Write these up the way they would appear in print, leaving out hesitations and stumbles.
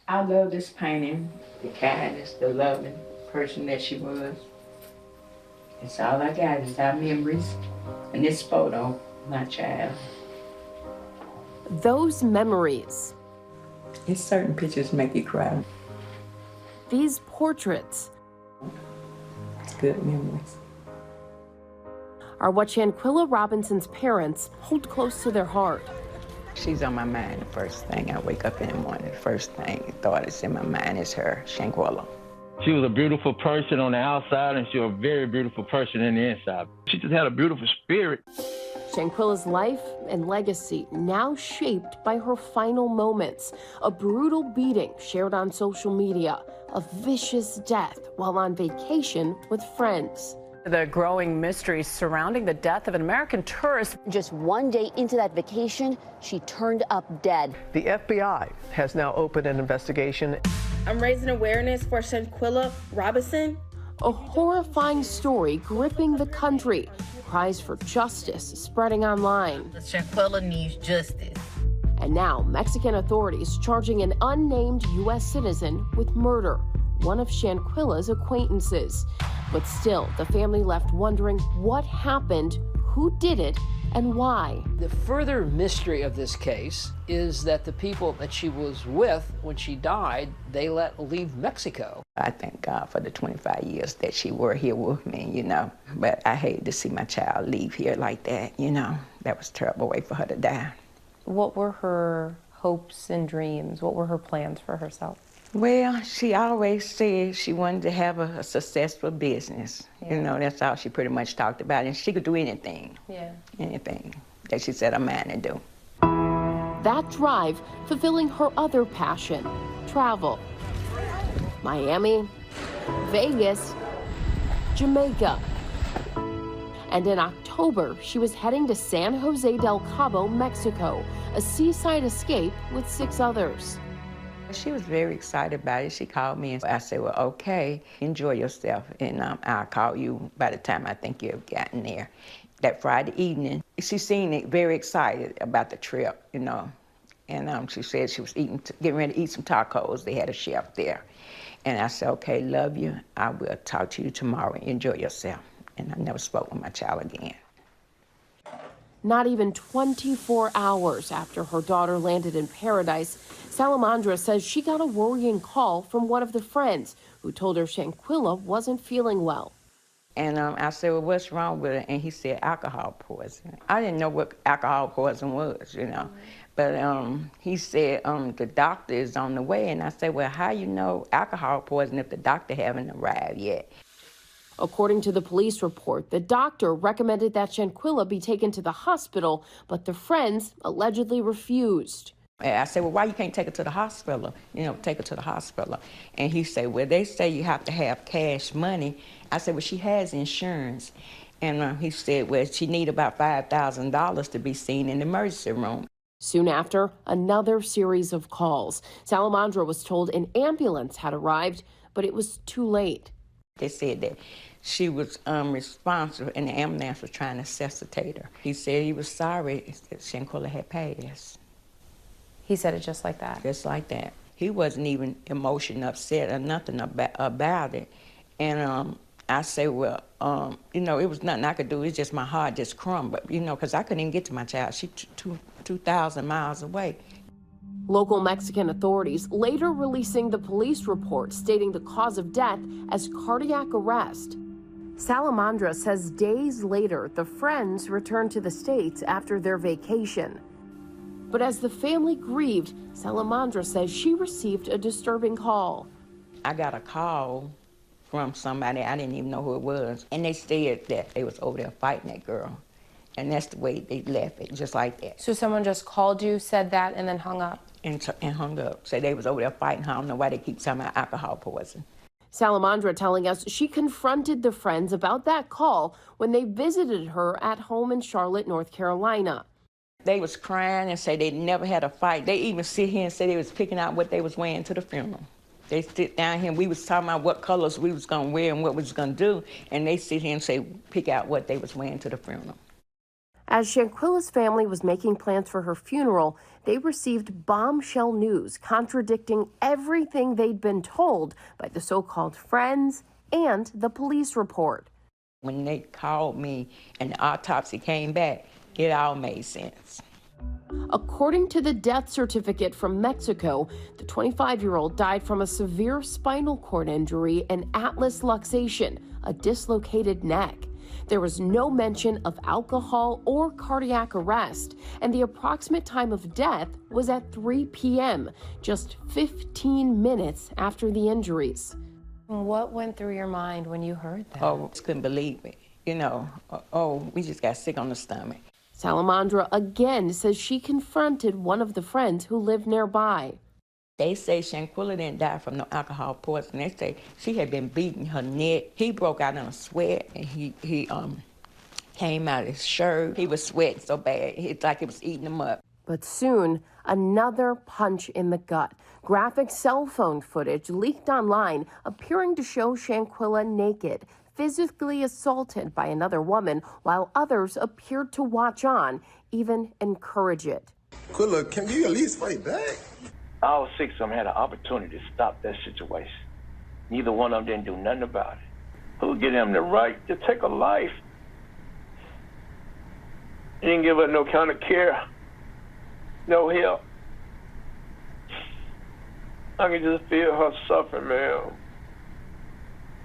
I love this painting, the kindness, the loving person that she was. It's all I got is our memories and this photo, my child. Those memories. It's certain pictures make you cry. These portraits. It's good memories. Are what Shanquella Robinson's parents hold close to their heart. She's on my mind the first thing I wake up in the morning. The first thing thought is in my mind is her, Shanquella. She was a beautiful person on the outside, and she was a very beautiful person in the inside. She just had a beautiful spirit. Shanquella's life and legacy now shaped by her final moments. A brutal beating shared on social media, a vicious death while on vacation with friends. The growing mysteries surrounding the death of an American tourist. Just one day into that vacation, she turned up dead. The FBI has now opened an investigation. I'm raising awareness for Shanquella Robinson. A horrifying story gripping the country. Cries for justice spreading online. Shanquella needs justice. And now Mexican authorities charging an unnamed U.S. citizen with murder, one of Shanquella's acquaintances. But still, the family left wondering what happened, who did it, and why. The further mystery of this case is that the people that she was with when she died, they let leave Mexico. I thank God for the 25 years that she were here with me, you know. But I hate to see my child leave here like that, you know. That was a terrible way for her to die. What were her hopes and dreams? What were her plans for herself? Well, she always said she wanted to have a successful business. Yeah. You know, that's all she pretty much talked about. And she could do anything. Yeah. Anything that she set her mind to do. That drive fulfilling her other passion, travel. Miami, Vegas, Jamaica. And in October, she was heading to San Jose del Cabo, Mexico, a seaside escape with 6 others. She was very excited about it. She called me and I said, well, okay, enjoy yourself. And I'll call you by the time I think you've gotten there. That Friday evening, she seemed very excited about the trip, you know. And she said she was getting ready to eat some tacos. They had a chef there. And I said, okay, love you. I will talk to you tomorrow. Enjoy yourself. And I never spoke with my child again. Not even 24 hours after her daughter landed in paradise, Salamandra says she got a worrying call from one of the friends who told her Shanquella wasn't feeling well. And I said, well, what's wrong with her? And he said, alcohol poisoning. I didn't know what alcohol poisoning was, you know. But he said, the doctor is on the way. And I said, well, how you know alcohol poisoning if the doctor haven't arrived yet? According to the police report, the doctor recommended that Shanquella be taken to the hospital, but the friends allegedly refused. I said, well, why you can't take her to the hospital? You know, take her to the hospital. And he said, well, they say you have to have cash money. I said, well, she has insurance. And he said, well, she need about $5,000 to be seen in the emergency room. Soon after, another series of calls. Salamandra was told an ambulance had arrived, but it was too late. They said that she was responsible and the ambulance was trying to resuscitate her. He said he was sorry that Shanquella had passed. He said it just like that? Just like that. He wasn't even emotionally upset or nothing about it. And I say, well, you know, it was nothing I could do. It's just my heart just crumbled, you know, because I couldn't even get to my child. She's 2,000 miles away. Local Mexican authorities later releasing the police report stating the cause of death as cardiac arrest. Salamandra says days later, the friends returned to the States after their vacation. But as the family grieved, Salamandra says she received a disturbing call. I got a call from somebody, I didn't even know who it was, and they said that they was over there fighting that girl. And that's the way they left it, just like that. So someone just called you, said that, and then hung up? And hung up. Said they was over there fighting. I don't know why they keep talking about alcohol poison. Salamandra telling us she confronted the friends about that call when they visited her at home in Charlotte, North Carolina. They was crying and say they never had a fight. They even sit here and say they was picking out what they was wearing to the funeral. They sit down here and we was talking about what colors we was gonna wear and what we was gonna do, and they sit here and say, pick out what they was wearing to the funeral. As Shanquella's family was making plans for her funeral, they received bombshell news contradicting everything they'd been told by the so-called friends and the police report. When they called me and the autopsy came back, it all made sense. According to the death certificate from Mexico, the 25-year-old died from a severe spinal cord injury and atlas luxation, a dislocated neck. There was no mention of alcohol or cardiac arrest, and the approximate time of death was at 3 p.m., just 15 minutes after the injuries. What went through your mind when you heard that? Oh, I just couldn't believe it. You know, we just got sick on the stomach. Salamandra again says she confronted one of the friends who lived nearby. They say Shanquella didn't die from no alcohol poisoning. They say she had been beating her neck. He broke out in a sweat, and he came out of his shirt. He was sweating so bad, it's like it was eating him up. But soon, another punch in the gut. Graphic cell phone footage leaked online appearing to show Shanquella naked, physically assaulted by another woman, while others appeared to watch on, even encourage it. Quilla, can you at least fight back? All six of them had an opportunity to stop that situation. Neither one of them didn't do nothing about it. Who would give them the right to take a life? They didn't give her no kind of care, no help. I can just feel her suffering, man.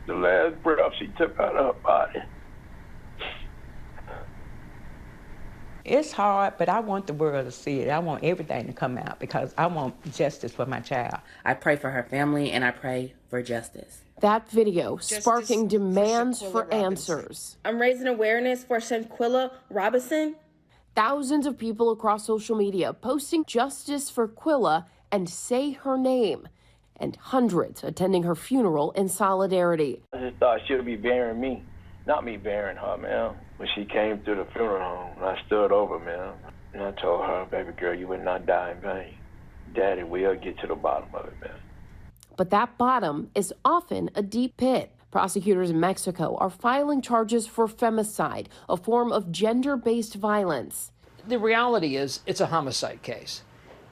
The last breath she took out of her body. It's hard, but I want the world to see it. I want everything to come out because I want justice for my child. I pray for her family and I pray for justice. That video sparking demands for answers. I'm raising awareness for Shanquella Robinson. Thousands of people across social media posting justice for Quilla and say her name, and hundreds attending her funeral in solidarity. I just thought she would be burying me, not me burying her, man. When she came through the funeral home, I stood over, man, and I told her, baby girl, you would not die in vain. Daddy will get to the bottom of it, man. But that bottom is often a deep pit. Prosecutors in Mexico are filing charges for femicide, a form of gender-based violence. The reality is it's a homicide case.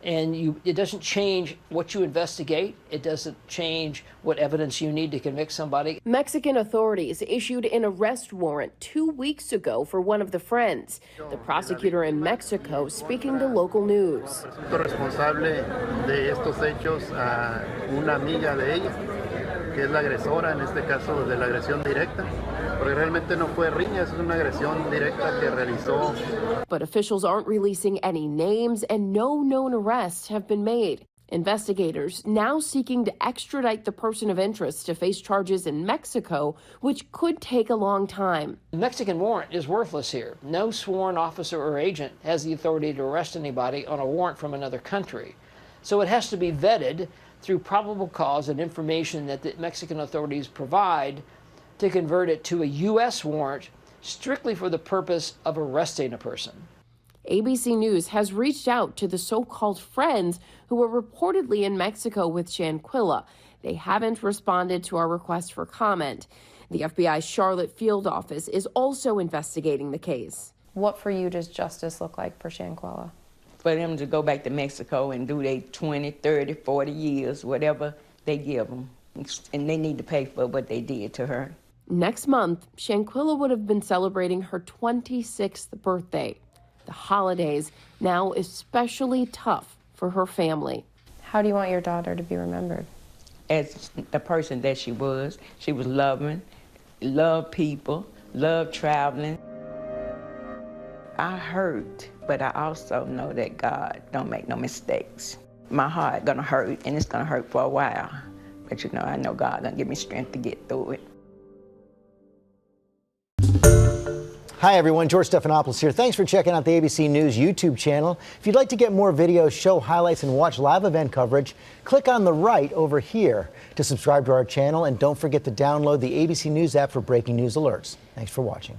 And it doesn't change what you investigate. It doesn't change what evidence you need to convict somebody. Mexican authorities issued an arrest warrant 2 weeks ago for one of the friends. The prosecutor in Mexico speaking to local news. Responsable de estos hechos a una amiga de ella, que es la agresora en este caso de la agresión directa. Porque realmente no fue riña, es una agresión directa que realizó. But officials aren't releasing any names and no known arrests have been made. Investigators now seeking to extradite the person of interest to face charges in Mexico, which could take a long time. The Mexican warrant is worthless here. No sworn officer or agent has the authority to arrest anybody on a warrant from another country. So it has to be vetted through probable cause and information that the Mexican authorities provide to convert it to a U.S. warrant strictly for the purpose of arresting a person. ABC News has reached out to the so-called friends who were reportedly in Mexico with Shanquella. They haven't responded to our request for comment. The FBI's Charlotte field office is also investigating the case. What for you does justice look like for Shanquella? For them to go back to Mexico and do their 20, 30, 40 years, whatever they give them. And they need to pay for what they did to her. Next month, Shanquella would have been celebrating her 26th birthday. The holidays now especially tough for her family. How do you want your daughter to be remembered? As the person that she was loving, loved people, loved traveling. I hurt, but I also know that God don't make no mistakes. My heart gonna hurt, and it's gonna hurt for a while. But you know, I know God gonna give me strength to get through it. Hi everyone, George Stephanopoulos here. Thanks for checking out the ABC News YouTube channel. If you'd like to get more videos, show highlights, and watch live event coverage, click on the right over here to subscribe to our channel, and don't forget to download the ABC News app for breaking news alerts. Thanks for watching.